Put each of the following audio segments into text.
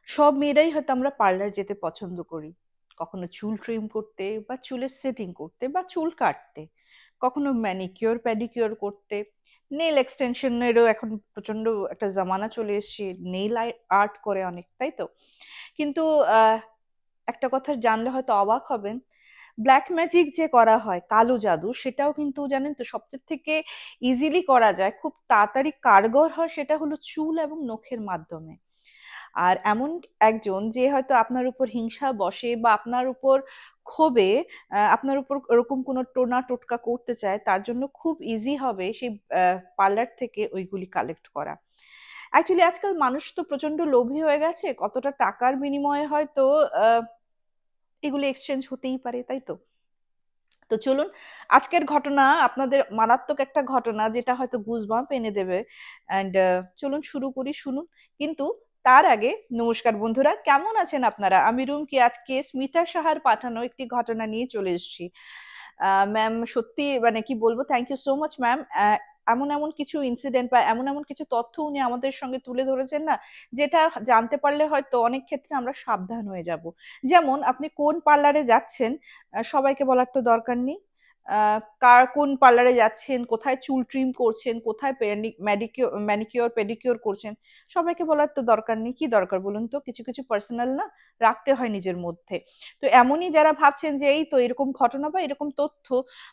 সব মেয়েরাই হয়তো আমরা পার্লার যেতে পছন্দ করি, কখনো চুল ট্রিম করতে বা চুলের সেটিং করতে বা চুল কাটতে, কখনো ম্যানিকিওর প্যাডিকিওর করতে, নেল এক্সটেনশনেরও এখন প্রচন্ড একটা জামানা চলে এসেছে, নেল আর্ট করে অনেক, তাই তো? কিন্তু আহ, একটা কথা জানলে হয়তো অবাক হবেন, ব্ল্যাক ম্যাজিক যে করা হয়, কালো জাদু, সেটাও কিন্তু জানেন তো সবচেয়ে থেকে ইজিলি করা যায়, খুব তাড়াতাড়ি কার্যকর হয়, সেটা হলো চুল এবং নখের মাধ্যমে। আর এমন একজন যে হয়তো আপনার উপর হিংসা বসে বা আপনার উপর ক্ষোভে আপনার উপর ওরকম কোনো টোনা টোটকা করতে চায়, তার জন্য খুব ইজি হবে সেই পার্লার থেকে ওইগুলি কালেক্ট করা। অ্যাকচুয়ালি আজকাল মানুষ তো প্রচন্ড লোভী হয়ে গেছে, কতটা টাকার বিনিময়ে হয়তো আহ, এগুলি এক্সচেঞ্জ হতেই পারে, তাই তো? তো চলুন, আজকের ঘটনা আপনাদের মারাত্মক একটা ঘটনা, যেটা হয়তো গুজবাম্প এনে দেবে। অ্যান্ড চলুন শুরু করি, শুনুন। কিন্তু তার আগে, নমস্কার বন্ধুরা, কেমন আছেন আপনারা? আমি রুমকি, আজকে স্মিতা সাহার পাঠানো একটি ঘটনা নিয়ে চলে এসেছি। ম্যাম, সত্যি মানে কি বলবো, thank you so much ma'am. এমন এমন কিছু ইনসিডেন্ট বা এমন এমন কিছু তথ্য উনি আমাদের সঙ্গে তুলে ধরেছেন না, যেটা জানতে পারলে হয়তো অনেক ক্ষেত্রে আমরা সাবধান হয়ে যাব। যেমন আপনি কোন পার্লারে যাচ্ছেন, সবাইকে বলার তো দরকার নেই। কার কোন পার্লারে যাচ্ছেন, কোথায় চুল ট্রিম করছেন, কোথায় ম্যানিকিওর পেডিকিওর করছেন, সবাইকে বলার তো দরকার নেই। কি দরকার বলুন তো? কিছু কিছু পার্সোনাল না রাখতে হয় নিজের মধ্যে। তো এমনই যারা ভাবছেন যে এই তো এরকম ঘটনা বা এরকম তথ্য,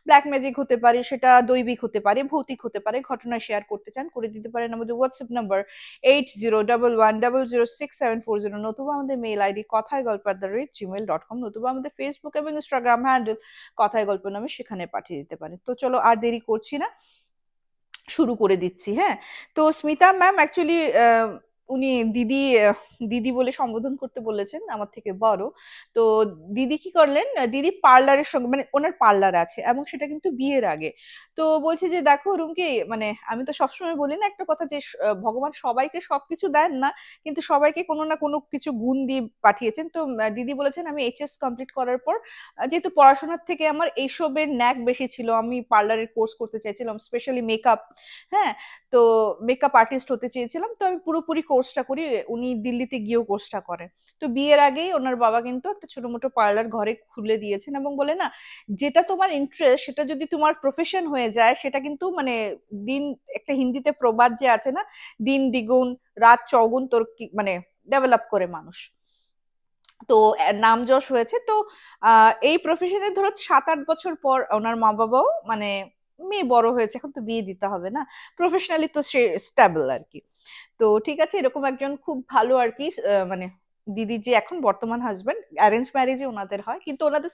ব্ল্যাক ম্যাজিক হতে পারে, সেটা দৈবিক হতে পারে, ভৌতিক হতে পারে, ঘটনা শেয়ার করতে চান, করে দিতে পারেন আমাদের হোয়াটসঅ্যাপ নাম্বার 8011006740, নতুবা আমাদের মেইল আইডি কথায় গল্প @gmail.com, নতুবা আমাদের ফেসবুক এবং ইনস্টাগ্রাম হ্যান্ডেল কথায় গল্প নামে, সেখানে পাঠিয়ে দিতে পারেন। তো চলো আর দেরি করছি না, শুরু করে দিচ্ছি। হ্যাঁ, তো স্মিতা ম্যাম অ্যাকচুয়ালি উনি দিদি, দিদি বলে সম্বোধন করতে বলেছেন, আমার থেকে বড়। তো দিদি কি করলেন, দিদি পার্লারের সঙ্গে, মানে ওনার পার্লার আছে এবং সেটা কিন্তু বিয়ের আগে। তো বলছে যে দেখো রুমকি, মানে আমি তো সবসময় বলি না একটা কথা, যে ভগবান সবাইকে সবকিছু দেন না, কিন্তু সবাইকে কোনো না কোনো কিছু গুণ দিয়ে পাঠিয়েছেন। তো দিদি বলেছেন আমি এইচএস কমপ্লিট করার পর, যেহেতু পড়াশোনার থেকে আমার এইসবের ন্যাক বেশি ছিল, আমি পার্লারের কোর্স করতে চাইছিলাম, স্পেশালি মেকআপ। হ্যাঁ, তো মেকআপ আর্টিস্ট হতে চেয়েছিলাম, তো আমি পুরোপুরি কোর্সটা করি, উনি দিল্লিতে গিয়েও কোর্সটা করেন। তো বিয়ের আগেই ওনার বাবা কিন্তু একটা ছোট মোটো পার্লার ঘরে খুলে দিয়েছেন, এবং বলে না, যেটা তোমার ইন্টারেস্ট সেটা যদি তোমার প্রফেশন হয়ে যায়, সেটা কিন্তু মানে দিন, একটা হিন্দিতে প্রবাদ যে আছে না, দিন দ্বিগুণ রাত চৌগুণ তোর মানে ডেভেলপ করে মানুষ। তো নাম যশ হয়েছে। তো এই প্রফেশনে ধরো 7-8 বছর পর ওনার মা বাবাও মানে, মেয়ে বড় হয়েছে, এখন তো বিয়ে দিতে হবে না, প্রফেশনালি তো সে স্টেবল আর কি। তো ঠিক আছে, এরকম একজন খুব ভালো আর কি, মানে দিদির যে এখন বর্তমান হাজবেন্ড, অ্যারেঞ্জ ম্যারেজে ওনাদের হয়, কিন্তু ওনাদের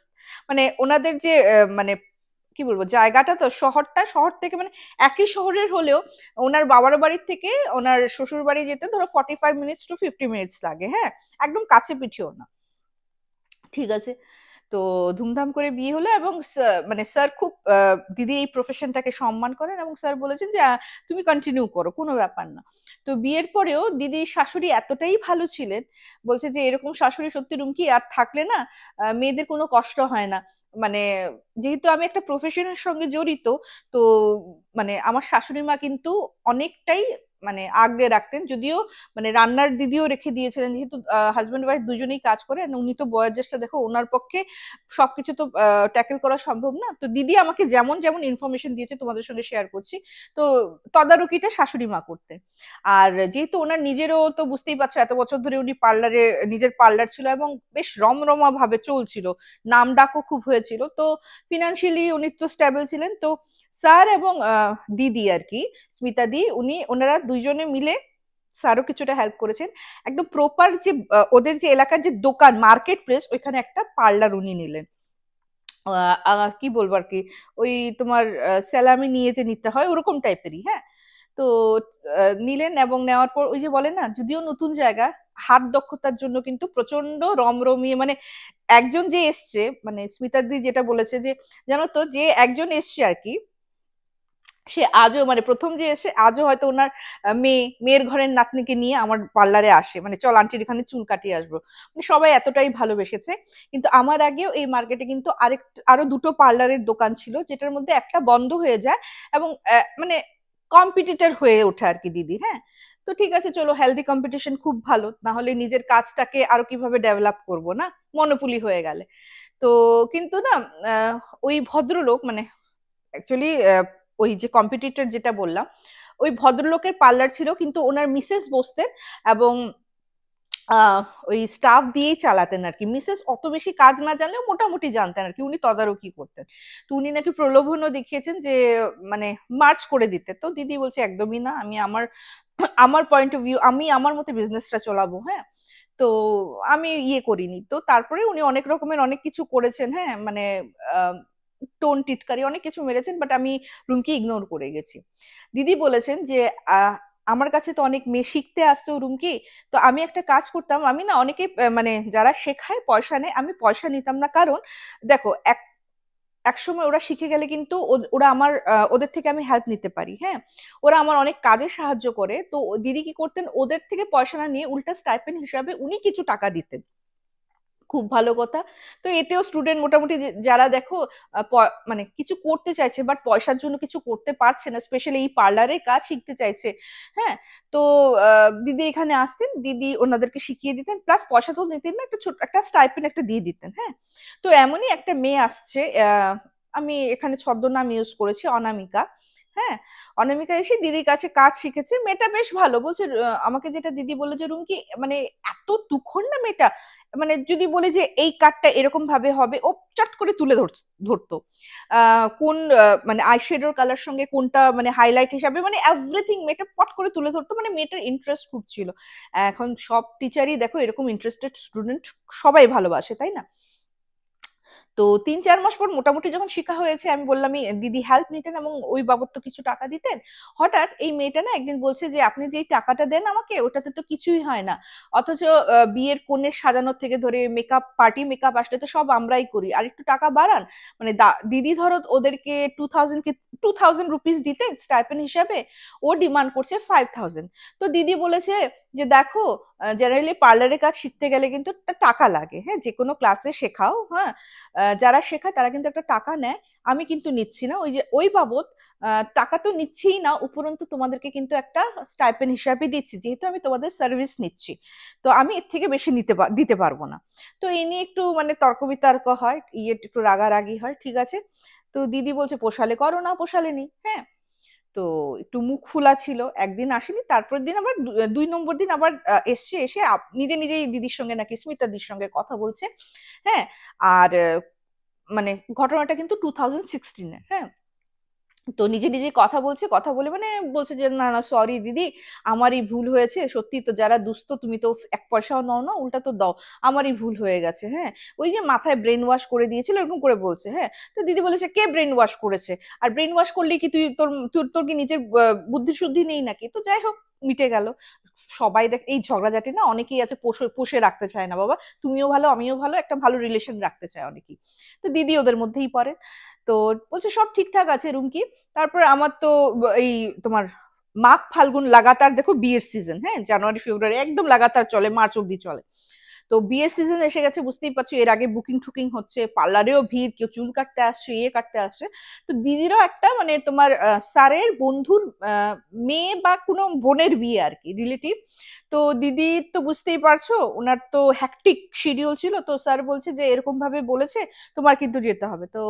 মানে ওনাদের যে মানে কি বলবো, জায়গাটা তো শহরটা, শহর থেকে মানে একই শহরের হলেও ওনার বাবার বাড়ির থেকে ওনার শ্বশুর বাড়ি যেতে ধরো 45 মিনিটস টু 50 মিনিটস লাগে। হ্যাঁ, একদম কাছে পিঠিও না। ঠিক আছে, তো ধুমধাম করে বিয়ে হলো, এবং মানে স্যার খুব দিদি এই প্রফেশনটাকে সম্মান করেন, এবং স্যার বলেছেন যে তুমি কন্টিনিউ করো, কোনো ব্যাপার না। তো বিয়ের পরেও দিদির শাশুড়ি এতটাই ভালো ছিলেন, বলছে যে এরকম শাশুড়ি সত্যি রুমকি আর থাকলে না, মেয়েদের কোনো কষ্ট হয় না। মানে যেহেতু আমি একটা প্রফেশনের সঙ্গে জড়িত, তো মানে আমার শাশুড়ি মা কিন্তু অনেকটাই মানে আগলে রাখতেন, যদিও মানে রান্নার দিদিও রেখে দিয়েছিলেন, যেহেতু হাজব্যান্ড ওয়াইফ দুজনেই কাজ করে, আর উনি তো বয়োজ্যেষ্ঠ, দেখো ওনার পক্ষে সবকিছু তো ট্যাকেল করা সম্ভব না। তো দিদি আমাকে যেমন যেমন ইনফরমেশন দিয়েছে তোমাদের সঙ্গে শেয়ার করছি। তো তদারকিটা শাশুড়ি মা করতেন। আর যেহেতু ওনার নিজেরও তো বুঝতেই পারছো, এত বছর ধরে উনি পার্লারে, নিজের পার্লার ছিল এবং বেশ রমরমা ভাবে চলছিল, নাম ডাকও খুব হয়েছিল, তো ফিনান্সিয়ালি উনি তো স্টেবল ছিলেন। তো স্যার এবং দিদি আর কি, স্মিতা দি, ওনারা দুইজনে মিলে স্যারও কিছুটা হেল্প করেছেন। একদম প্রপার যে ওদের যে এলাকার যে দোকান, মার্কেট প্লেস, ওইখানে একটা পার্লার উনি নিলেন। কি বলবো আর কি, ওই তোমার স্যালামি নিয়ে যে নিতে হয় ওরকম টাইপেরই। হ্যাঁ, তো নিলেন, এবং নেওয়ার পর ওই যে বলে না, যদিও নতুন জায়গা, হাত দক্ষতার জন্য কিন্তু প্রচন্ড রমরমিয়ে, মানে একজন যে এসছে, মানে স্মিতাদি যেটা বলেছে যে, জানো তো, যে একজন এসছে আর কি, সে আজও মানে প্রথম যে এসে আজও হয়তো ওনার মেয়ের ঘরের নাতনিকে নিয়ে আমার পার্লারে আসে, মানে চল আন্টির এখানে চুল কাটিয়ে আসবো, মানে সবাই এতটাই ভালোবেসেছে। কিন্তু আমার আগেও এই মার্কেটে কিন্তু আরো দুটো পার্লারের দোকান ছিল, যেটার মধ্যে একটা বন্ধ হয়ে যায়, এবং মানে কম্পিটিটর হয়ে ওঠে আর কি দিদি। হ্যাঁ, তো ঠিক আছে চলো, হেলদি কম্পিটিশন খুব ভালো, না হলে নিজের কাজটাকে আরো কিভাবে ডেভেলপ করব না, মনোপুলি হয়ে গেলে। তো কিন্তু না, আহ, ওই ভদ্রলোক মানে অ্যাকচুয়ালি ওই যে কম্পিটিটর যেটা বললাম, ওই ভদ্রলোকের পার্লার ছিল, কিন্তু ওনার মিসেস বসতেন এবং আহ ওই স্টাফ দিয়েই চালাতেন আর কি। মিসেস অত বেশি কাজ না জানলেও মোটামুটি জানতেন আর কি, উনি তদারকি করতেন। তো উনি নাকি প্রলোভনও দেখিয়েছেন যে মানে মার্চ করে দিতে। তো দিদি বলছে একদমই না, আমি আমার আমার পয়েন্ট অফ ভিউ, আমি আমার মতো বিজনেসটা চলাবো, হ্যাঁ। তো আমি ইয়ে করিনি। তো তারপরে উনি অনেক রকমের অনেক কিছু করেছেন, হ্যাঁ, মানে টোন টিটকারি অনেক কিছু মেরেছেন, বাট আমি রুমকি ইগনোর করে গেছি। দিদি বলেছেন যে আহ, আমার কাছে তো অনেক মেয়ে শিখতে আসতো রুমকি, তো আমি একটা কাজ করতাম, আমি না অনেকে মানে যারা শেখায় পয়সা নেয়, আমি পয়সা নিতাম না। কারণ দেখো, এক সময় ওরা শিখে গেলে কিন্তু ওরা আমার ওদের থেকে আমি হেল্প নিতে পারি, হ্যাঁ। ওরা আমার অনেক কাজে সাহায্য করে। তো দিদি কি করতেন, ওদের থেকে পয়সা না নিয়ে উল্টা স্টাইপেন্ড হিসাবে উনি কিছু টাকা দিতেন। খুব ভালো কথা। তো এতেও স্টুডেন্ট মোটামুটি যারা দেখো মানে কিছু করতে চাইছে বাট পয়সার জন্য কিছু করতে পারছে না, স্পেশালি এই পার্লারে কাজ শিখতে চাইছে, হ্যাঁ। তো দিদি এখানে আসতেন, দিদি ওনাদেরকে শিখিয়ে দিতেন, প্লাস পয়সা তো নিতেন না, একটা ছোট একটা স্টাইপেন্ড একটা দিয়ে দিতেন, হ্যাঁ। তো এমনই একটা মেয়ে আসছে, আমি এখানে ছদ্মনাম ইউজ করেছি, অনামিকা। হ্যাঁ, অনামিকা এসে দিদির কাছে কাজ শিখেছে। মেয়েটা বেশ ভালো বলছে, আমাকে যেটা দিদি বললো যে রুমকি মানে এত তুখর না মেয়েটা, মানে যদি বলে যে এই কাটটা এরকম ভাবে হবে, ও চট করে তুলে ধরতো। কোন মানে আইশ্যাডোর কালার সঙ্গে কোনটা মানে হাইলাইট হিসাবে, মানে এভরিথিং মেয়েটা পট করে তুলে ধরতো। মানে মেয়েটার ইন্টারেস্ট খুব ছিল। এখন সব টিচারই দেখো এরকম ইন্টারেস্টেড স্টুডেন্ট সবাই ভালোবাসে, তাই না? তো 3-4 মাস পর মোটামুটি যখন শিখা হয়েছে, আমি বললাম দিদি হেল্প নিতেন এবং ওই বাবদ তো কিছু টাকা দিতেন। হঠাৎ এই মেয়েটা না একদিন বলছে যে আপনি যেই টাকাটা দেন আমাকে, ওটাতে তো কিছুই হয় না, অথচ বিয়ের কনের সাজানোর থেকে ধরে মেকআপ, পার্টি মেকআপ আসলে তো সব আমরাই করি, আর একটু টাকা বাড়ান। মানে দিদি ধরো ওদেরকে 2000 রুপিস দিতে স্টাইপেন্ড হিসাবে, ও ডিমান্ড করছে 5000। তো দিদি বলেছে যে দেখো, জেনারেলি পার্লারের কাজ শিখতে গেলে কিন্তু একটা টাকা লাগে, হ্যাঁ, যে কোনো ক্লাসে শেখাও, হ্যাঁ, যারা শেখায় তারা কিন্তু একটা টাকা নেয়। আমি কিন্তু নিচ্ছি না, ওই যে ওই বাবদ টাকা তো নিচ্ছিই না, উপরন্তু তোমাদেরকে কিন্তু একটা স্টাইপেন্ড হিসাবে দিচ্ছি, যেহেতু আমি তোমাদের সার্ভিস নিচ্ছি। তো আমি এর থেকে বেশি দিতে পারবো না। তো এই নিয়ে একটু মানে তর্ক বিতর্ক হয়, ইয়ে একটু রাগারাগি হয়, ঠিক আছে। তো দিদি বলছে পোষালে করো, না পোষালে নেই, হ্যাঁ। তো একটু মুখ ফুলা ছিল, একদিন আসেনি, তারপর দিন আবার 2 নম্বর দিন আবার এসছে, এসে নিজে নিজেই দিদির সঙ্গে নাকি স্মিতাদির সঙ্গে কথা বলছে, হ্যাঁ। আর মানে ঘটনাটা কিন্তু 2016-এর, হ্যাঁ। তো নিজে নিজে কথা বলছে, কথা বলে মানে বলছে যে না না সরি দিদি, আমারই ভুল হয়েছে, সত্যি তো যারা দুস্থ তুমি তো এক পয়সাও নাও না, উল্টা তো দাও, আমারই ভুল হয়ে গেছে, হ্যাঁ। ওই যে মাথায় ব্রেন ওয়াশ করে দিয়েছিল এরকম করে বলছে, হ্যাঁ। তো দিদি বলেছে কে ব্রেন ওয়াশ করেছে? আর ব্রেন ওয়াশ করলে কি তুই তোর তোর তোর কি নিজের বুদ্ধি শুদ্ধি নেই নাকি? তো যাই হোক, মিটে গেল। সবাই দেখ এই ঝগড়াঝাটি না অনেকেই আছে পুষে পুষে রাখতে চায় না বাবা, তুমিও ভালো আমিও ভালো, একটা ভালো রিলেশন রাখতে চায় অনেকেই। তো দিদি ওদের মধ্যেই পড়ে। তো বলছে সব ঠিকঠাক আছে রুমকি। তারপর আমার তো এই তোমার মাঘ ফাল্গুন লাগাতার দেখো বিয়ের সিজন, হ্যাঁ, জানুয়ারি ফেব্রুয়ারি একদম লাগাতার চলে, মার্চ অব্দি চলে। তো বিয়ের সিজন এসে গেছে, বুঝতেই পারছো, এর আগে বুকিং টুকিং হচ্ছে, পার্লারেও ভিড়, কেউ চুল কাটতে আসছে, ইয়ে কাটতে আসছে। তো দিদিরও একটা মানে তোমার স্যারের বন্ধুর মেয়ে বা কোনো বোনের বিয়ে আর কি, রিলেটিভ। তো দিদি তো বুঝতেই পারছো ওনার তো হ্যাকটিক শিডিউল ছিল, তো স্যার বলছে যে এরকম ভাবে বলেছে, তোমার কিন্তু যেতে হবে। তো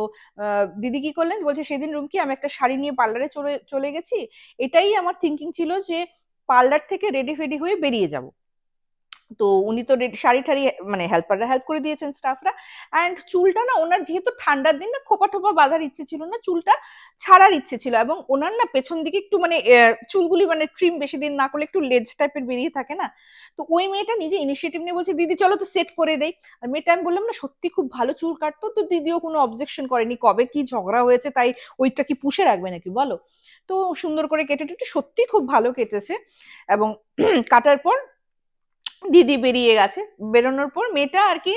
দিদি কি করলেন, বলছে সেদিন রুমকি আমি একটা শাড়ি নিয়ে পার্লারে চলে চলে গেছি। এটাই আমার থিঙ্কিং ছিল যে পার্লার থেকে রেডি ফেডি হয়ে বেরিয়ে যাব। তো উনি তো শাড়ি ঠাড়ি মানে হেল্পাররা হেল্প করে দিয়েছেন, স্টাফরা। অ্যান্ড চুলটা না ওনার যেহেতু ঠান্ডার দিন না, খোপা টোপা বাঁধার ইচ্ছে ছিল না, চুলটা ছাড়ার ইচ্ছে ছিল। এবং ওনার না পেছন দিকে একটু মানে চুলগুলি মানে ট্রিম বেশি দিন না করলে একটু লেজ টাইপের বেরিয়ে থাকে না। তো ওই মেয়েটা নিজে ইনিশিয়েটিভ নিয়ে বলছে দিদি চলো তো সেট করে দেই। আর মেয়েটা আমি বললাম না সত্যি খুব ভালো চুল কাটতো, তো দিদিও কোনো অবজেকশন করেনি, কবে কি ঝগড়া হয়েছে তাই ওইটা কি পুষে রাখবে নাকি বলো। তো সুন্দর করে কেটে টেটে সত্যি খুব ভালো কেটেছে। এবং কাটার পর দিদি বেরিয়ে গেছে। বেরোনোর পর মেয়েটা আর কি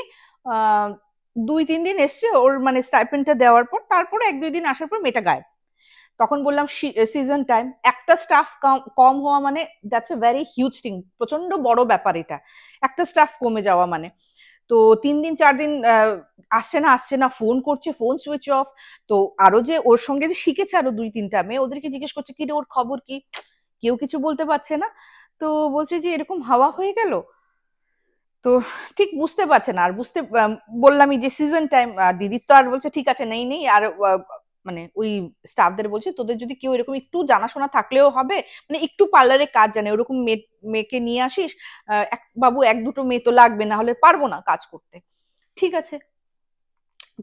আহ 2-3 দিন এসছে ওর মানে স্টাইপেন্ডটা দেওয়ার পর, তারপর 1-2 দিন আসার পর মেয়েটা গায়েব। তখন বললাম সিজন টাইম, একটা স্টাফ কম হওয়া মানে that's a very huge thing, প্রচন্ড বড় ব্যাপার এটা, একটা স্টাফ কমে যাওয়া মানে। তো 3-4 দিন আসছে না, ফোন করছে, ফোন সুইচ অফ। তো আরো যে ওর সঙ্গে যে শিখেছে আরো 2-3টা মেয়ে, ওদেরকে জিজ্ঞেস করছে কি রে ওর খবর কি, কেউ কিছু বলতে পারছে না। তো বলছে যে এরকম হাওয়া হয়ে গেল। তো ঠিক বুঝতে পারছে না, আর বুঝতে বললামই যে সিজন টাইম। দিদির তো আর বলছে ঠিক আছে নেই নেই আর মানে ওই স্টাফদের বলছে তোদের যদি কেউ এরকম একটু জানাশোনা থাকলেও হবে, মানে একটু পার্লারে কাজ জানে ওরকম মেয়েকে নিয়ে আসিস। বাবু এক দুটো মেয়ে তো লাগবে, না হলে পারবো না কাজ করতে। ঠিক আছে।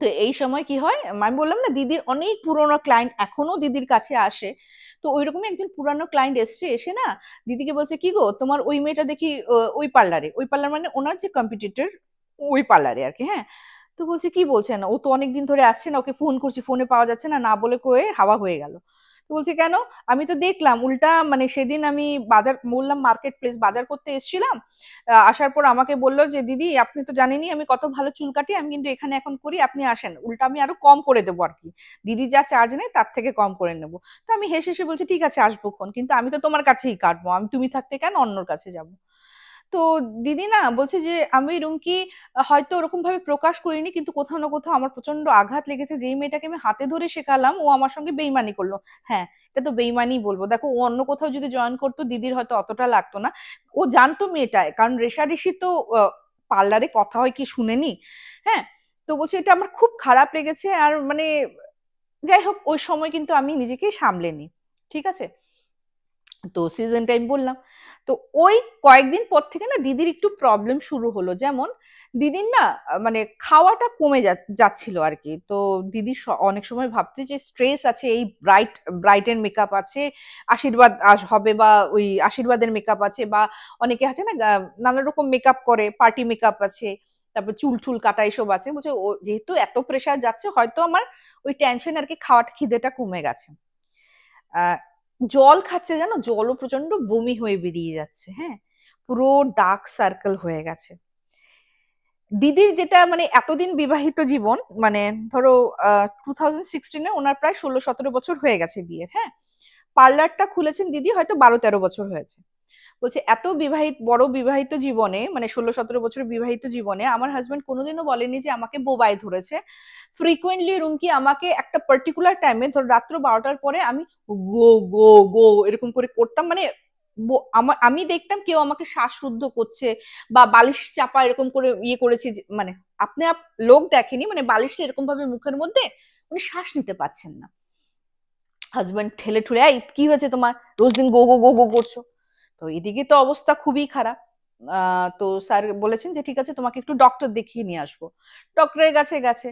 তো এই সময় কি হয়, আমি বললাম না দিদির অনেক পুরোনো ক্লায়েন্ট এখনো দিদির কাছে আসে। তো ওইরকমই একজন পুরানো ক্লায়েন্ট এসছে, এসে না দিদিকে বলছে কি গো তোমার ওই মেয়েটা দেখি ওই পার্লারে, ওই পার্লার মানে ওনার যে কম্পিটিটর ওই পার্লারে আর কি। হ্যাঁ। তো বলছে কি বলছেন, ও তো অনেকদিন ধরে আসছে না, ওকে ফোন করছি ফোনে পাওয়া যাচ্ছে না, না বলে কয়ে হাওয়া হয়ে গেল। তো বলছে কেন, আমি তো দেখলাম উল্টা, মানে সেদিন আমি বাজার বললাম মার্কেট প্লেস বাজার করতে এসেছিলাম, আসার পর আমাকে বললো যে দিদি আপনি তো জানেনই আমি কত ভালো চুল কাটি, আমি কিন্তু এখানে এখন করি, আপনি আসেন, উল্টা আমি আরো কম করে দেবো আর কি, দিদি যা চার্জ নেয় তার থেকে কম করে নেবো। তো আমি হেসে হেসে বলছি ঠিক আছে আসবো ক্ষণ, কিন্তু আমি তো তোমার কাছেই কাটবো, আমি তুমি থাকতে কেন অন্যর কাছে যাব। তো দিদি না বলছে যে আমি রুমকি হয়তো ওরকম ভাবে প্রকাশ করিনি, কিন্তু কোথাও না কোথাও আমার প্রচন্ড আঘাত লেগেছে, যেই মেয়েটাকে আমি হাতে ধরে শেখালাম ও আমার সঙ্গে বেইমানি করলো। হ্যাঁ, এটা তো বেইমানি বলবো, দেখো ও অন্য কোথাও যদি জয়েন করতো দিদির হয়তো অতটা লাগতো না। ও জানতো মেয়েটায়, কারণ রেষারেষি তো পার্লারে কথা হয় কি শুনেনি। হ্যাঁ। তো বলছে এটা আমার খুব খারাপ লেগেছে, আর মানে যাই হোক ওই সময় কিন্তু আমি নিজেকে সামলে নিই। ঠিক আছে। তো সিজন টাইম বললাম। তো ওই কয়েকদিন পর থেকে না দিদির একটু প্রবলেম শুরু হলো, যেমন দিদির না মানে খাওয়াটা কমে যাচ্ছিল আর কি। তো দিদি অনেক সময় ভাবতে যে স্ট্রেস আছে, এই ব্রাইটের মেকআপ আছে, আশীর্বাদ হবে বা ওই আশীর্বাদের মেকআপ আছে, বা অনেকে আছে না নানা রকম মেকআপ করে, পার্টি মেকআপ আছে, তারপর চুল টুল কাটা এসব আছে। বলছে ও যেহেতু এত প্রেশার যাচ্ছে হয়তো আমার ওই টেনশন আর কি খাওয়াটা খিদেটা কমে গেছে। আহ জল খাচ্ছে জানো, জলও প্রচন্ড বমি হয়ে বেরিয়ে যাচ্ছে। হ্যাঁ। পুরো ডার্ক সার্কেল হয়ে গেছে। দিদির যেটা মানে এতদিন বিবাহিত জীবন, মানে ধরো 2016-এ ওনার প্রায় 16-17 বছর হয়ে গেছে বিয়ের। হ্যাঁ। পার্লারটা খুলেছেন দিদি হয়তো 12-13 বছর হয়েছে। বলছে এত বড় বিবাহিত জীবনে, মানে 16-17 বছর বিবাহিত জীবনে আমার হাজবেন্ড কোনোদিনও বলেনি যে আমাকে বোবায় ধরেছে। ফ্রিকুয়েন্টলি রুমকি আমাকে একটা পার্টিকুলার টাইমে ধর রাত্র 12টার পরে আমি গো গো গো এরকম করে করতাম, মানে আমি দেখতাম কেউ আমাকে শ্বাসরুদ্ধ করছে বা বালিশ চাপা এরকম করে ইয়ে করেছি, মানে আপনি লোক দেখেনি, মানে বালিশটা এরকম ভাবে মুখের মধ্যে উনি শ্বাস নিতে পারছেন না। হাজবেন্ড ঠেলে ঠুলে এই কি হয়েছে তোমার, রোজ দিন গো গো গো গো করছো। তো এদিকে তো অবস্থা খুবই খারাপ। তো স্যার বলেছেন যে ঠিক আছে তোমাকে একটু ডক্টর দেখিয়ে নিয়ে আসবো। ডক্টরের কাছে গেছে।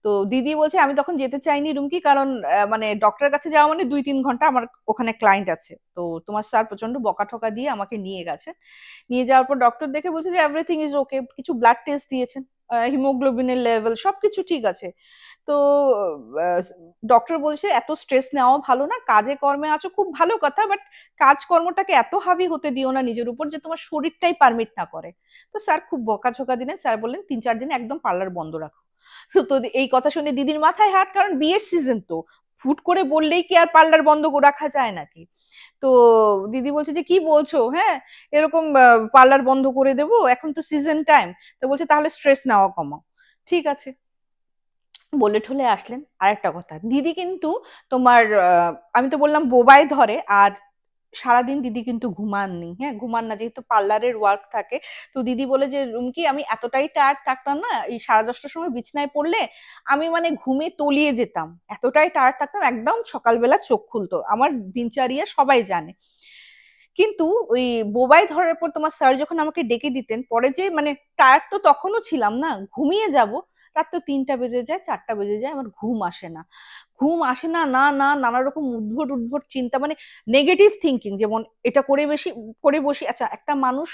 তো দিদি বলছে আমি তখন যেতে চাইনি রুমকি, কারণ মানে ডক্টরের কাছে যাওয়া মানে 2-3 ঘন্টা আমার ওখানে ক্লায়েন্ট আছে, তো তোমার স্যার প্রচন্ড বকাঠকা দিয়ে আমাকে নিয়ে গেছে। নিয়ে যাওয়ার পর ডক্টর দেখে বলছে যে এভরিথিং ইজ ওকে, কিছু ব্লাড টেস্ট দিয়েছেন, হিমোগ্লোবিনের লেভেল সবকিছু ঠিক আছে। তো ডক্টর বলছে এত স্ট্রেস নেওয়া ভালো না, কাজে কর্মে আছো খুব ভালো কথা, বাট কাজকর্মটাকে এত হাবি হতে দিও না নিজের উপর যে তোমার শরীরটাই পারমিট না করে। তো স্যার খুব বকাঝকা দিলেন, স্যার বললেন 3-4 দিন একদম পার্লার বন্ধ রাখো। তো এই কথা শুনে দিদির মাথায় হাত, কারণ বিয়ের সিজন তো হুট করে বললেই কি আর পার্লার বন্ধ রাখা যায় নাকি। তো দিদি বলছে যে কি বলছো, হ্যাঁ এরকম পার্লার বন্ধ করে দেবো, এখন তো সিজন টাইম। তো বলছে তাহলে স্ট্রেস নেওয়া কমাও। ঠিক আছে বলে ঠলে আসলেন। আর একটা কথা দিদি কিন্তু তোমার আমি তো বললাম বোবায় ধরে, আর সারাদিন দিদি কিন্তু ঘুমাননি। হ্যাঁ ঘুমান না, যেহেতু পার্লারের ওয়ার্ক থাকে। তো দিদি বলে যে রুমকি আমি এতটাই টায়ার্ড থাকতাম না, এই 10:30টার সময় বিছনায় পড়লে আমি মানে ঘুমে তলিয়ে যেতাম, এতটাই টায়ার্ড থাকতাম, একদম সকালবেলা চোখ খুলতো, আমার দিনচর্যা সবাই জানে। কিন্তু ওই বোবাই ধরার পর তোমার স্যার যখন আমাকে ডেকে দিতেন পরে, যে মানে টায়ার্ড তো তখনও ছিলাম না, ঘুমিয়ে যাব, রাত তো 3টা বেজে যায় 4টা বেজে যায়, আমার ঘুম আসে না। ঘুম আসে না, না না নানা রকম উদ্ভট উদ্ভট চিন্তা, মানে নেগেটিভ থিঙ্কিং, যেমন এটা করে বেশি করে বসি। আচ্ছা একটা মানুষ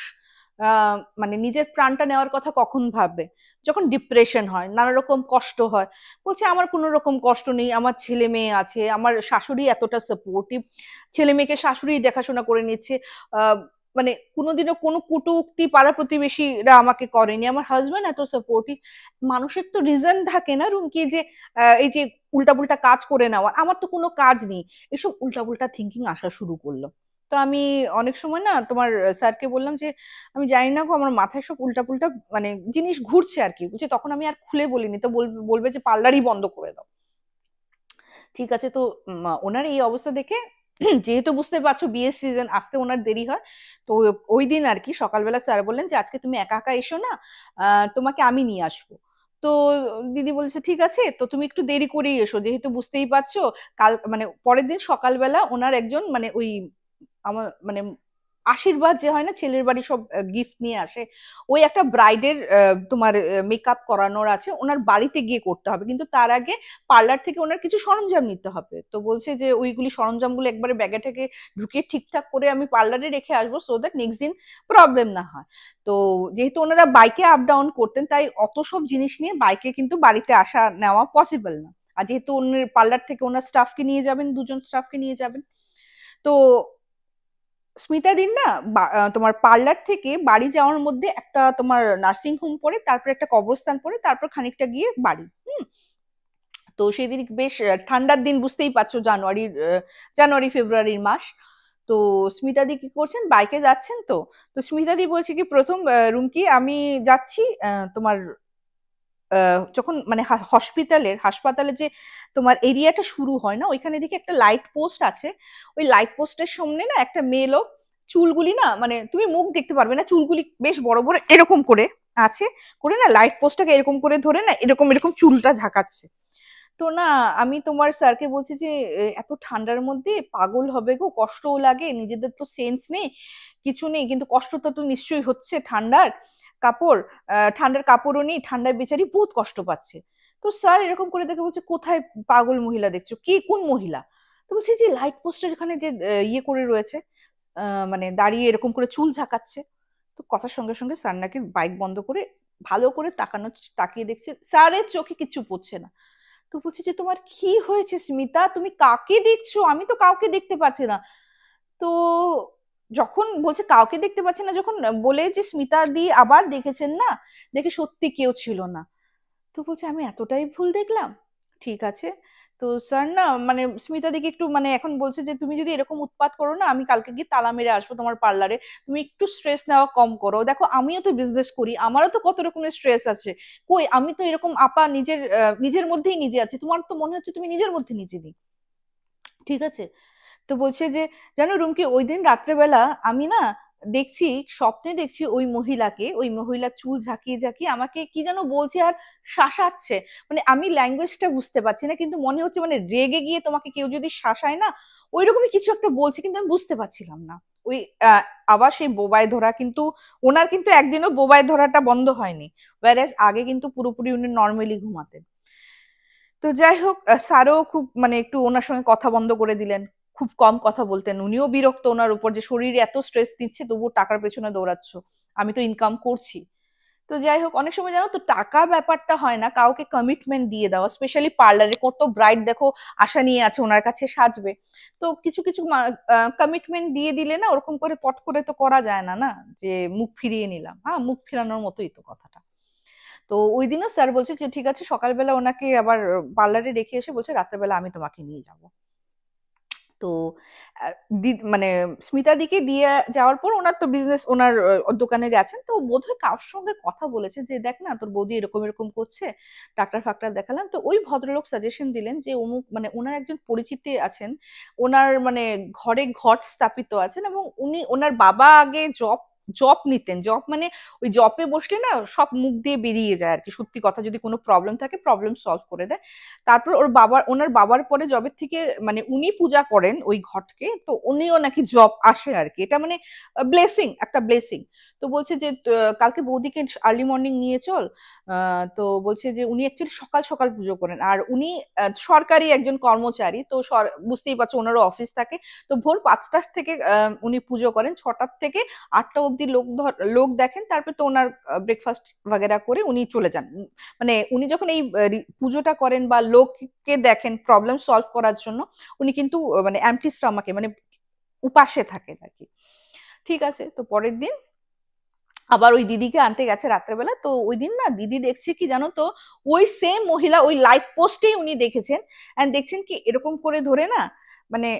মানে নিজের প্রাণটা নেওয়ার কথা কখন ভাববে, যখন ডিপ্রেশন হয়, নানা রকম কষ্ট হয়। বলছে আমার কোনো রকম কষ্ট নেই, আমার ছেলে মেয়ে আছে, আমার শাশুড়ি এতটা সাপোর্টিভ, ছেলে মেয়েকে শাশুড়ি দেখাশোনা করে নিচ্ছে। আহ মানে কোনোদিনও কোনো কটূক্তি পাড়া প্রতিবেশীরা আমাকে করেনি, আমার হাজবেন্ড এত সাপোর্টিভ। মানুষের তো রিজন থাকে না রুমকি, যে এই যে উল্টাপুল্টা কাজ করে নেওয়া, আমার তো কোনো কাজ নেই, এসব উল্টাপুল্টা থিঙ্কিং আসা শুরু করলো। তো আমি অনেক সময় না তোমার স্যারকে বললাম যে আমি জানি না গো আমার মাথায় সব উল্টাপুল্টা মানে জিনিস ঘুরছে আর কি, বুঝছি। তখন আমি আর খুলে বলিনি, তো বলবে যে পার্লারই বন্ধ করে দাও। ঠিক আছে। তো ওনার এই অবস্থা দেখে যেহেতু বুঝতে পারছো বিয়ের সিজন আসতে ওনার দেরি হয়, তো ওই দিন আর কি সকালবেলা স্যার বললেন যে আজকে তুমি একা একা এসো না, তোমাকে আমি নিয়ে আসবো। তো দিদি বলছে ঠিক আছে, তো তুমি একটু দেরি করেই এসো, যেহেতু বুঝতেই পারছো কাল মানে পরের দিন সকালবেলা ওনার একজন মানে ওই আমার মানে আশীর্বাদ যে হয় না, ছেলের বাড়ি সব গিফট নিয়ে আসে, ওই একটা ব্রাইডের তোমার মেকআপ করানোর আছে, ওনার বাড়িতে গিয়ে করতে হবে, কিন্তু তার আগে পার্লার থেকে ওনার কিছু সরঞ্জাম নিতে হবে। তো বলছে যে ওইগুলি সরঞ্জামগুলো একবারে ব্যাগে থেকে ঢুকিয়ে ঠিকঠাক করে আমি পার্লারে রেখে আসবো, সো দ্যাট নেক্সট দিন প্রবলেম না হয়। তো যেহেতু ওনারা বাইকে আপ ডাউন করতেন, তাই অত সব জিনিস নিয়ে বাইকে কিন্তু বাড়িতে আসা নেওয়া পসিবল না। আর যেহেতু ওনার পার্লার থেকে ওনার স্টাফকে নিয়ে যাবেন, দুজন স্টাফকে নিয়ে যাবেন, তো স্মিতা দিন না তোমার পার্লার থেকে বাড়ি যাওয়ার মধ্যে একটা তোমার নার্সিং হোম পড়ে, তারপর একটা কবরস্থান পড়ে, তারপর খানিকটা গিয়ে বাড়ি। তো সেদিন বেশ ঠান্ডার দিন, বুঝতেই পারছো, জানুয়ারি ফেব্রুয়ারির মাস। তো স্মিতাদি কি করছেন, বাইকে যাচ্ছেন। তো তো স্মিতাদি বলছে কি প্রথম রুমকি আমি যাচ্ছি তোমার যখন মানে হাসপাতালে যে তোমার এরিয়াটা শুরু হয় না, ওইখানে দেখি একটা লাইট পোস্ট আছে, ওই লাইট পোস্টের সামনে না একটা মেয়ে লোক, চুলগুলি না মানে তুমি মুখ দেখতে পারবে না, চুলগুলি বেশ বড় বড় এরকম করে আছে, করে না লাইট পোস্টটাকে এরকম করে ধরে না এরকম এরকম চুলটা ঝাঁকাচ্ছে। তো না আমি তোমার স্যারকে বলছি যে এত ঠান্ডার মধ্যে পাগল হবে গো, কষ্টও লাগে, নিজেদের তো সেন্স নেই, কিছু নেই, কিন্তু কষ্ট তো তো নিশ্চয়ই হচ্ছে, কাপড় ঠান্ডার কাপড়ও নেই, ঠান্ডায় বেচারি বহুত কষ্ট পাচ্ছে। তো স্যার এরকম করে দেখে বলছে কোথায় পাগল মহিলা দেখছো, কি কোন মহিলা? তো বলছি যে লাইট পোস্টের এখানে যে ইয়ে করে রয়েছে, মানে দাঁড়িয়ে এরকম করে চুল ঝাঁকাচ্ছে। তো কথার সঙ্গে সঙ্গে স্যার নাকি বাইক বন্ধ করে ভালো করে তাকিয়ে দেখছে, স্যারের চোখে কিচ্ছু পড়ছে না। তো বলছি যে তোমার কি হয়েছে স্মিতা, তুমি কাকে দেখছো, আমি তো কাউকে দেখতে পাচ্ছি না। তো যখন বলছে কাউকে দেখতে পাচ্ছি না, যখন বলে যে স্মিতা দি আবার দেখেছেন না, দেখে সত্যি কেউ ছিল না। তো বলছে আমি এতটাই ভুল দেখলাম, ঠিক আছে। তো স্যার না মানে স্মিতা দিকে একটু মানে এখন বলছে যে তুমি যদি এরকম উৎপাত করো না, আমি কালকে গিয়ে তালা মেরে আসবো তোমার পার্লারে, তুমি একটু স্ট্রেস নেওয়া কম করো, দেখো আমিও তো বিজনেস করি, আমারও তো কত রকমের স্ট্রেস আছে, কই আমি তো এরকম আপা নিজের মধ্যেই নিজে আছি, তোমার তো মনে হচ্ছে তুমি নিজের মধ্যে নিজে নেই, ঠিক আছে। তো বলছে যে জানো রুমকি, ওই দিন রাত্রেবেলা আমি না দেখছি, স্বপ্নে দেখছি ওই মহিলা চুল ঝাঁকিয়ে ঝাঁকিয়ে আমাকে কি যেন বলছে আর শাসাচ্ছে, মানে আমি ল্যাঙ্গুয়েজটা বুঝতে পারছি না, কিন্তু মনে হচ্ছে মানে রেগে গিয়ে তোমাকে কেউ যদি শাসায় না, ওই রকমই কিছু একটা বলছে, কিন্তু আমি বুঝতে পারছিলাম না। ওই আহ, আবার সেই বোবায় ধরা, কিন্তু ওনার কিন্তু একদিনও বোবায় ধরাটা বন্ধ হয়নি, ওয়ারেস আগে কিন্তু পুরোপুরি উনি নর্মালি ঘুমাতেন। তো যাই হোক স্যারও খুব মানে একটু ওনার সঙ্গে কথা বন্ধ করে দিলেন, খুব কম কথা বলতেন, উনিও বিরক্ত ওনার উপর যে শরীরে এত স্ট্রেস দিচ্ছে তবুও টাকার পেছনে দৌড়াচ্ছ, আমি তো ইনকাম করছি। তো যাই হোক অনেক সময় জানো তো টাকা ব্যাপারটা হয় না, কাউকে কমিটমেন্ট দিয়ে দেওয়া, স্পেশালি পার্লারে কত ব্রাইড দেখো আশা নিয়ে আছে ওনার কাছে সাজবে, তো কিছু কিছু কমিটমেন্ট দিয়ে দিলে না, ওরকম করে পট করে তো করা যায় না, না যে মুখ ফিরিয়ে নিলাম, হ্যাঁ মুখ ফিরানোর মতোই তো কথাটা। তো ওই দিনও স্যার বলছে যে ঠিক আছে, সকালবেলা ওনাকে আবার পার্লারে রেখে এসে বলছে রাত্রেবেলা আমি তোমাকে নিয়ে যাব। তো মানে স্মিতা দিকে দিয়ে যাওয়ার পর ওনার তো বিজনেস, ওনার দোকানে গেছেন, তো বোধহয় কার সঙ্গে কথা বলেছে যে দেখ না তোর বৌদি এরকম এরকম করছে, ডাক্তার ফাক্তার দেখালাম, তো ওই ভদ্রলোক সাজেশন দিলেন যে অমুক মানে ওনার একজন পরিচিতি আছেন, ওনার মানে ঘরে ঘট স্থাপিত আছেন, এবং উনি ওনার বাবা আগে জব জব নিতেন, জব মানে ওই জবে বসলে না সব মুখ দিয়ে বেরিয়ে যায় আর কি, সত্যি কথা, যদি কোনো প্রবলেম থাকে প্রবলেম সলভ করে দেয়। তারপর ওনার বাবার পরে জবের থেকে মানে উনি পূজা করেন ওই ঘটকে, তো উনিও নাকি জব আসে আর কি, এটা মানে ব্লেসিং, একটা ব্লেসিং। তো বলছে যে কালকে বৌদিকে আর্লি মর্নিং নিয়ে চল। তো বলছে যে উনি অ্যাকচুয়ালি সকাল সকাল পুজো করেন, আর উনি সরকারি একজন কর্মচারী, তো বুঝতেই পারছো ওনারও অফিস থাকে। তো ভোর 5টা থেকে উনি পুজো করেন, 6টার থেকে 8টা অব্দি লোক দেখেন, তারপর তো ওনার ব্রেকফাস্ট বাগেরা করে উনি চলে যান। মানে উনি যখন এই পুজোটা করেন বা লোককে দেখেন প্রবলেম সলভ করার জন্য, উনি কিন্তু মানে এমটি স্টমাকে মানে উপাসে থাকেন আর কি। ঠিক আছে, তো পরের দিন আবার ওই দিদিকে আনতে গেছে রাত্রেবেলা, তো ওই দিন না দিদি দেখছে কি জানো তো, ওই সেম মহিলা ওই লাইট পোস্টেই উনি দেখেছেন, এন্ড দেখছেন কি এরকম করে ধরে না মানে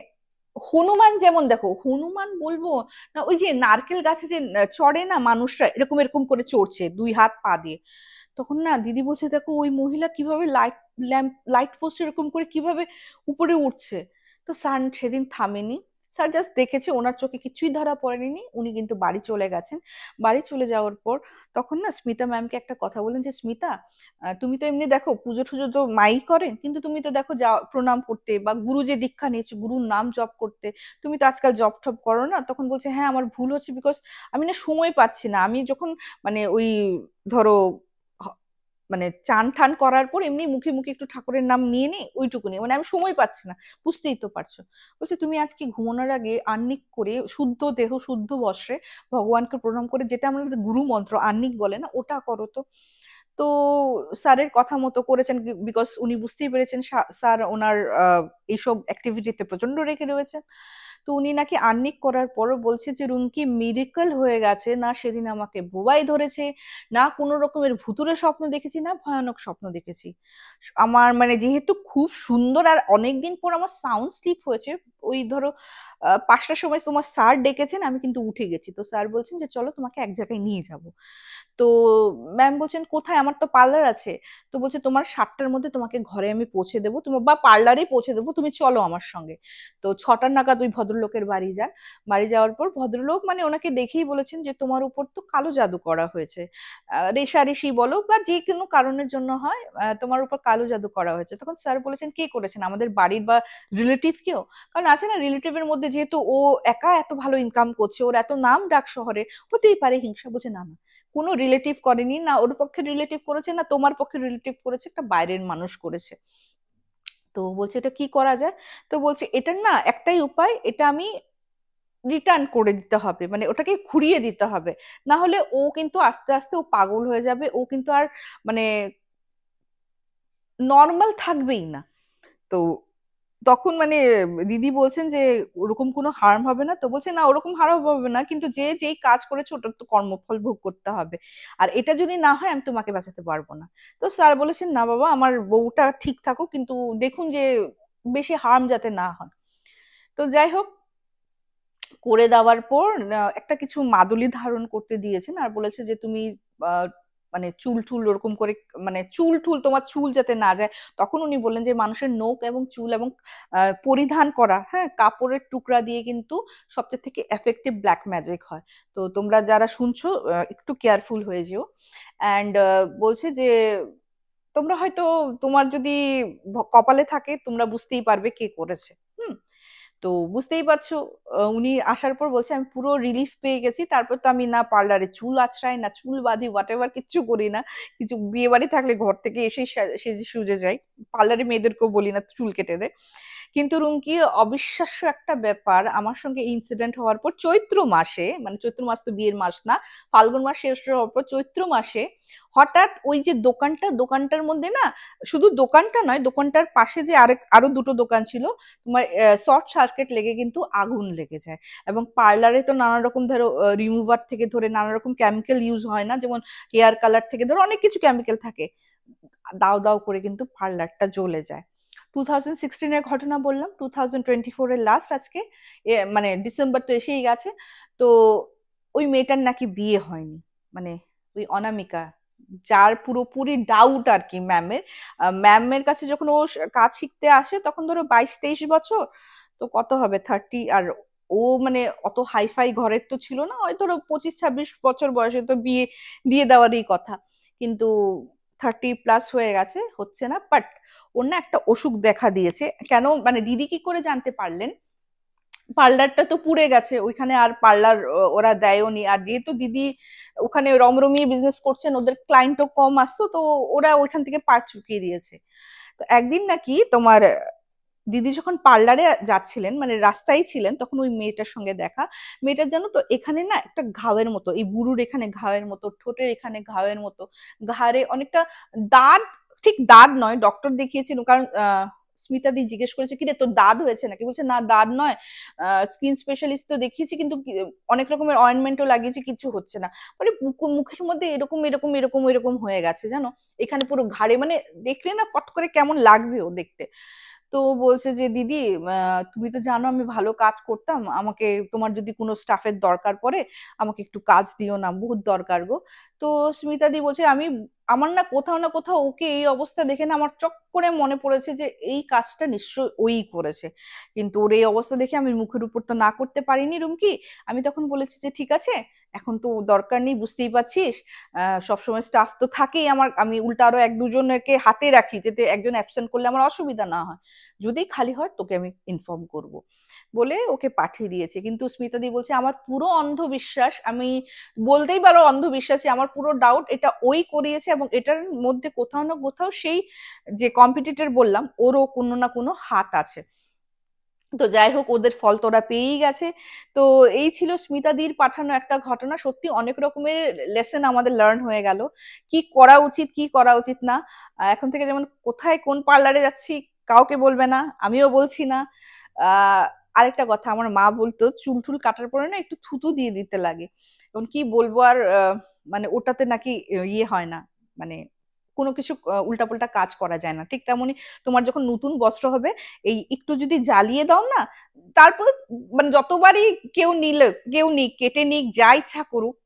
হনুমান, যেমন দেখো হনুমান বলবো না, ওই যে নারকেল গাছে যে চড়ে না মানুষরা, এরকম এরকম করে চড়ছে দুই হাত পা দিয়ে। তখন না দিদি বলছে দেখো ওই মহিলা কিভাবে লাইট পোস্ট এরকম করে কিভাবে উপরে উঠছে। তো স্যার সেদিন থামেনি, স্যার জাস্ট দেখেছে, ওনার চোখে কিছুই ধরা পড়েনি, উনি কিন্তু বাড়ি চলে গেছেন। বাড়ি চলে যাওয়ার পর তখন না স্মিতা ম্যামকে একটা কথা বলেন যে, স্মিতা, তুমি তো এমনি দেখো পুজো টুজো তো মাই করেন, কিন্তু তুমি তো দেখো যা প্রণাম করতে বা গুরু যে দীক্ষা নিয়েছে গুরুর নাম জপ করতে, তুমি তো আজকাল জপ টপ করো না। তখন বলছে, হ্যাঁ আমার ভুল হচ্ছে, বিকজ আমি না সময় পাচ্ছি না। আমি যখন মানে ওই ধরো হ- মানে চান ঠান করার পর এমনি মুখে মুখে একটু ঠাকুরের নাম নিয়ে নিই, ওইটুকুনি, মানে আমি সময় পাচ্ছি না। বুঝতেই তো পারছো। বলছে, তুমি আজকে ঘুমানোর আগে আহ্নিক করে শুদ্ধ দেহ শুদ্ধ বস্ত্রে ভগবানকে প্রণাম করে, যেটা আমাদের গুরু মন্ত্র আহ্নিক বলে না, ওটা করো তো। তো স্যারের কথা মতো করেছেন, বিকজ উনি বুঝতেই পেরেছেন স্যার ওনার এইসব অ্যাক্টিভিটিতে প্রচন্ড রেখে রয়েছে। তো উনি নাকি আর্নিক করার পরও বলছে যে রুমকি মিরেকল হয়ে গেছে, না সেদিন আমাকে বোবাই ধরেছে, না কোনো রকমের ভুতুরে স্বপ্ন দেখেছি, না ভয়ানক স্বপ্ন দেখেছি। আমার মানে যেহেতু খুব সুন্দর আর অনেকদিন পর আমার সাউন্ড স্লিপ হয়েছে, ওই ধরো 5টার সময় তোমার স্যার ডেকেছেন, আমি কিন্তু উঠে গেছি। তো স্যার বলছেন যে চলো তোমাকে এক জায়গায় নিয়ে যাব। তো ম্যাম বলছেন, কোথায়? আমার তো পার্লার আছে। তো বলছে, তোমার 7টার মধ্যে তোমাকে ঘরে আমি পৌঁছে দেবো, তোমার বা পার্লারেই পৌঁছে দেবো, তুমি চলো আমার সঙ্গে। তো 6টার নাগাদ ওই ভদ্রলোকের বাড়ি যান। বাড়ি যাওয়ার পর ভদ্রলোক মানে ওনাকে দেখেই বলেছেন যে তোমার উপর তো কালো জাদু করা হয়েছে। রেষারেষি বলো বা যে কোনো কারণের জন্য হয়, তোমার উপর কালো জাদু করা হয়েছে। তখন স্যার বলেছেন, কে করেছেন? আমাদের বাড়ির বা রিলেটিভ কেউ? কারণ আছে না, রিলেটিভের মধ্যে যেহেতু ও একা এত ভালো ইনকাম করছে, ওর এত নাম ডাক শহরে, হতেই পারে হিংসা। বলছে, না না, কোনো রিলেটিভ করেনি, না ওর পক্ষে রিলেটিভ করেছে, না তোমার পক্ষে রিলেটিভ করেছে, একটা বাইরের মানুষ করেছে। তো বলছে, এটা কি করা যায়? তো বলছে, এটার না একটাই উপায়, এটা আমি রিটার্ন করে দিতে হবে, মানে ওটাকে ঘুরিয়ে দিতে হবে। না হলে ও কিন্তু আস্তে আস্তে ও পাগল হয়ে যাবে, ও কিন্তু আর মানে নর্মাল থাকবেই না। তো তখন মানে দিদি বলছেন যে ওরকম কোনো হার্ম হবে না। তো বলছে, না ওরকম হার্ম হবে না, কিন্তু যে যেই কাজ করেছে ওটার তো কর্মফল ভোগ করতে হবে, আর এটা যদি না হয় আমি তোমাকে বাঁচাতে পারবো না। তো স্যার বলেছেন, না বাবা, আমার বউটা ঠিক থাকুক, কিন্তু দেখুন যে বেশি হার্ম যাতে না হয়। তো যাই হোক, করে দেওয়ার পর একটা কিছু মাদুলি ধারণ করতে দিয়েছেন, আর বলেছে যে তুমি আহ, মানে চুল টুল ওরকম করে, মানে চুল টুল তোমার চুল যাতে না যায়। তখন উনি বললেন যে মানুষের নখ এবং চুল এবং পরিধান করা, হ্যাঁ, কাপড়ের টুকরা দিয়ে কিন্তু সবচেয়ে থেকে এফেক্টিভ ব্ল্যাক ম্যাজিক হয়। তো তোমরা যারা শুনছো একটু কেয়ারফুল হয়ে যেও। অ্যান্ড বলছে যে তোমরা হয়তো, তোমার যদি কপালে থাকে তোমরা বুঝতেই পারবে কে করেছে। হুম। তো বুঝতেই পারছো, উনি আসার পর বলছে, আমি পুরো রিলিফ পেয়ে গেছি। তারপর তো আমি না পার্লারে চুল আঁচড়াই, না চুল বাঁধি, হোয়াট এভার কিচ্ছু করি না। কিছু বিয়ে বাড়ি থাকলে ঘর থেকে এসে সেজে সুজে যাই, পার্লারে মেয়েদেরকেও বলি না চুল কেটে দে। কিন্তু রুমকি, অবিশ্বাস্য একটা ব্যাপার আমার সঙ্গে ইনসিডেন্ট হওয়ার পর চৈত্র মাসে, মানে চৈত্র মাস তো বিয়ের মাস না, ফাল্গুন মাস শেষ হওয়ার পর চৈত্র মাসে হঠাৎ ওই যে দোকানটার মধ্যে না, শুধু দোকানটা নয়, দোকানটার পাশে যে আরো দুটো দোকান ছিল, তোমার শর্ট সার্কিট লেগে কিন্তু আগুন লেগে যায়। এবং পার্লারে তো নানা রকম ধরো রিমুভার থেকে ধরে নানা রকম কেমিক্যাল ইউজ হয় না, যেমন হেয়ার কালার থেকে ধরো অনেক কিছু কেমিক্যাল থাকে, দাও দাও করে কিন্তু পার্লারটা জ্বলে যায়। 2016-এর ঘটনা বললাম, 2024-এর লাস্ট আজকে, মানে ডিসেম্বর তো এসেই গেছে। তো ওই মেয়েটার নাকি বিয়ে হয়নি, মানে ওই অনামিকা, যার পুরোপুরি ডাউট আর কি ম্যামের। ম্যামের কাছে যখন ও কাজ শিখতে আসে তখন ধরো 22-23 বছর, তো কত হবে 30, আর ও মানে অত হাইফাই ঘরের তো ছিল না, হয়তো ধরো 25-26 বছর বয়সে তো বিয়ে দিয়ে দেওয়ারই কথা। কিন্তু 30+ হয়ে গেছে, হচ্ছে না। বাট ওর না একটা অসুখ দেখা দিয়েছে। কেন, মানে দিদি কি করে জানতে পারলেন? পার্লারটা তো পুড়ে গেছে, ওইখানে আর পার্লার ওরা দেয়নি। আর যেহেতু দিদি ওখানে রমরমিয়ে বিজনেস করছেন, ওদের ক্লায়েন্টও কম আসতো, তো ওরা ওইখান থেকে পার চুকিয়ে দিয়েছে। তো একদিন নাকি তোমার দিদি যখন পার্লারে যাচ্ছিলেন, মানে রাস্তায় ছিলেন, তখন ওই মেয়েটার সঙ্গে দেখা। মেয়েটার জানো তো এখানে না একটা ঘাওয়ের মতো, এই বুড়ুর এখানে ঘাওয়ের মতো, ঠোঁটের এখানে ঘাওয়ের মতো, ঘাড়ে অনেকটা দাঁত, ঠিক দাঁত নয়, ডক্টর দেখিয়েছিল, কারণ স্মিতা দি জিজ্ঞেস করেছে, কিরে তোর দাঁত হয়েছে নাকি? বলছে, না দাঁত নয়, স্কিন স্পেশালিস্ট তো দেখিয়েছি, কিন্তু অনেক রকমের অয়েন্টমেন্টও লাগিয়েছি, কিছু হচ্ছে না। মানে মুখের মধ্যে এরকম এরকম এরকম এরকম হয়ে গেছে জানো, এখানে পুরো ঘাড়ে, মানে দেখলে না পট করে কেমন লাগবে ও দেখতে। তো বলছে যে দিদি, তুমি তো জানো আমি ভালো কাজ করতাম, আমাকে তোমার যদি কোনো স্টাফের দরকার পড়ে আমাকে একটু কাজ দিও না, বহুত দরকার গো। তো স্মিতা দি বলছে, আমি আমার না কোথাও না কোথাও ওকে এই অবস্থা দেখে না আমার চট করে মনে পড়েছে যে এই কাজটা নিশ্চয়ই ওই করেছে। কিন্তু ওর এই অবস্থা দেখে আমি মুখের উপর তো না করতে পারিনি রুমকি। আমি তখন বলেছি যে ঠিক আছে, এখন তো দরকার নেই, বুঝতেই পারছিস, সবসময় স্টাফ তো থাকেই আমার, আমি উল্টা আরো এক দুজনকে হাতে রাখি যাতে একজন অ্যাবসেন্ট করলে আমার অসুবিধা না হয়, যদি খালি হয় তোকে আমি ইনফর্ম করব বলে ওকে পাঠিয়ে দিয়েছে। কিন্তু স্মিতা দি বলছে আমার পুরো অন্ধবিশ্বাস, আমি বলতেই পারো অন্ধবিশ্বাসী, আমার পুরো ডাউট এটা ওই করিয়েছে এবং এটার মধ্যে কোথাও না কোথাও সেই যে কম্পিটিটর বললাম ওরও কোনো না কোনো হাত আছে। তো যাই হোক, ওদের ফল তো ওরা পেয়েই গেছে। তো এই ছিল স্মিতাদির পাঠানো একটা ঘটনা, সত্যি অনেক রকমের লেসন আমাদের লার্ন হয়ে গেল, কি করা উচিত কি করা উচিত না। এখন থেকে যেমন কোথায় কোন পার্লারে যাচ্ছি কাউকে বলবে না, আমিও বলছি না। আহ আরেকটা কথা, আমার মা বলতো চুল টুল কাটার পরে না একটু থুতু দিয়ে দিতে লাগে, এখন কি বলবো আর, মানে ওটাতে নাকি ইয়ে হয় না, মানে কোনো কিছু উল্টাপাল্টা কাজ করা যায় না, ঠিক তেমনি তোমার যখন নতুন বস্ত্র হবে এই একটু যদি জ্বালিয়ে দাও না, তারপরে মানে যতবারই কেউ নিলে, কেউ নিক কেটে নিক যা ইচ্ছা করুক,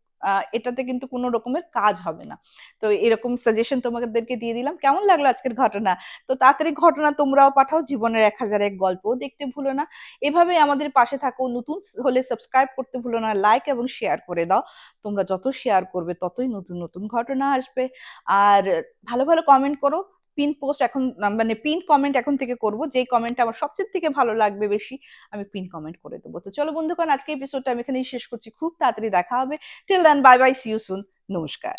এটাতে কিন্তু কোনো রকমের কাজ হবে না। তো এরকম সাজেশন তোমাদেরকে দিয়ে দিলাম। কেমন লাগলো আজকের ঘটনা? তো তাড়াতাড়ি ঘটনা তোমরাও পাঠাও, জীবনের 1001 গল্প দেখতে ভুলো না। এভাবে আমাদের পাশে থাকো, নতুন হলে সাবস্ক্রাইব করতে ভুলো না, লাইক এবং শেয়ার করে দাও। তোমরা যত শেয়ার করবে ততই নতুন নতুন ঘটনা আসবে। আর ভালো ভালো কমেন্ট করো। পিন পোস্ট এখন, মানে পিন কমেন্ট এখন থেকে করব, যেই কমেন্টটা আমার সবচেয়ে থেকে ভালো লাগবে বেশি আমি পিন কমেন্ট করে দেবো। তো চলো বন্ধুগণ, আজকে এপিসোডটা আমি এখানেই শেষ করছি, খুব তাড়াতাড়ি দেখা হবে। Till then, bye bye, see you soon, নমস্কার।